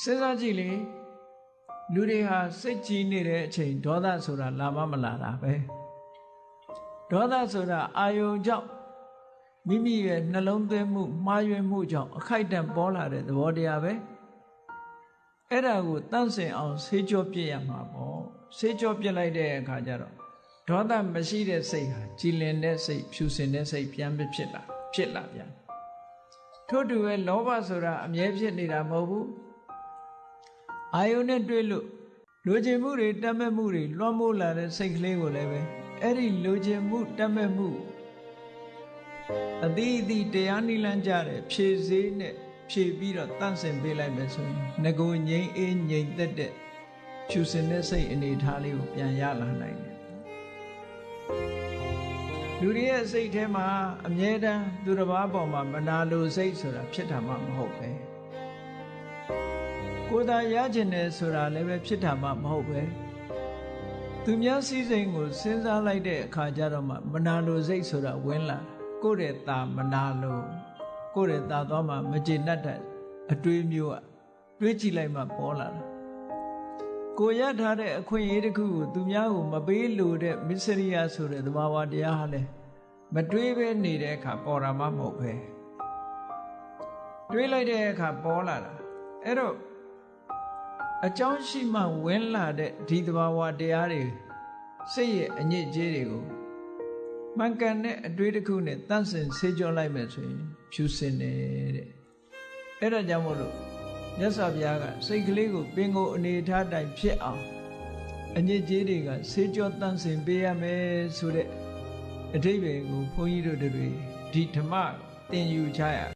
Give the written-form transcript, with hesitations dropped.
စဉ်းစားကြည့်လေလူတွေဟာစိတ်ကြီးနေတဲ့အချိန်ဒေါသဆိုတာလာမလာတာပဲဒေါသဆိုတာအာယုံကြောင့်မိမိရဲ့နှလုံးသွင်းမှုမှားယွင်းမှုကြောင့်အခိုက်အတန့်ပေါ်လာတဲ့သဘောတရားပဲအဲ့ဒါကိုတန့်စင်အောင်ဆေးကြောပြစ်ရမှာပေါ့ဆေးကြောပြစ်လိုက်တဲ့အခါကျတော့ဒေါသမရှိတဲ့စိတ်ဟာကြည်လင်တဲ့စိတ်ဖြူစင်တဲ့စိတ်ပြန်ဖြစ်လာပြန်ထို့တူပဲလောဘဆိုတာအမြဲဖြစ်နေတာမဟုတ်ဘူးအာယုန်နဲ့တွေ့လို့လိုချင်မှုတွေတတ်မဲ့မှုတွေလွှမ်းမိုးလာတဲ့စိတ်ကလေးကိုလည်းပဲအဲ့ဒီလိုချင်မှုတတ်မဲ့မှုအသီးအသီးတရားနိလန်းကြတဲ့ဖြည့်စည်းနဲ့ဖြည့်ပြီးတော့တန့်စင်ပေးလိုက်မယ်ဆိုရင်ငကိုငြိမ်အေးငြိမ်သက်တဲ့ဖြူစင်တဲ့စိတ်အနေထားလေးကိုပြန်ရလာနိုင်တယ်လူတွေရဲ့စိတ်ထဲမှာအမြဲတမ်းသူတစ်ပါးပေါ်မှာမနာလိုစိတ်ဆိုတာဖြစ်တာမှမဟုတ်ပဲကိုယ်သာရကျင်တယ်ဆိုတာလည်းပဲဖြစ်တာမှမဟုတ်ပဲသူများစည်းစိမ်ကိုစဉ်းစားလိုက်တဲ့အခါကျတော့မှမနာလိုစိတ်ဆိုတာဝင်လာကိုယ့်ရဲ့သာမနာလိုကိုယ့်ရဲ့သာသွားမှမကျေနပ်တဲ့အတွေးမျိုးကတွေးကြည့်လိုက်မှပေါ်လာတာကိုရထားတဲ့အခွင့်အရေးတစ်ခုကိုသူများကိုမပေးလို့တဲ့မစ္စရိယဆိုတဲ့သဘာဝတရားဟာလဲမတွေးပဲနေတဲ့အခါပေါ်တာမှမဟုတ်ပဲတွေးလိုက်တဲ့အခါပေါ်လာတာအဲ့တော့အကြောင်းရှိမှဝင်လာတဲ့ဒီသဘာဝတရားတွေစိတ်ရဲ့အညစ်အကြေးတွေကိုမှန်ကန်တဲ့အတွေးတစ်ခုနဲ့တန့်စင်ဆေးကြောလိုက်မယ်ဆိုရင်ဖြူစင်တယ်တဲ့အဲ့ဒါကြောင့်မို့လို့မြတ်စွာဘုရားကစိတ်ကလေးကိုပင်ကိုအနေထားတိုင်းဖြစ်အောင်အညစ်အကြေးတွေကဆေးကြောတန့်စင်ပေးရမယ်ဆိုတဲ့အဓိပ္ပာယ်ကိုဘုန်းကြီးတို့တွေဒီဓမ္မသင်ယူကြရတယ်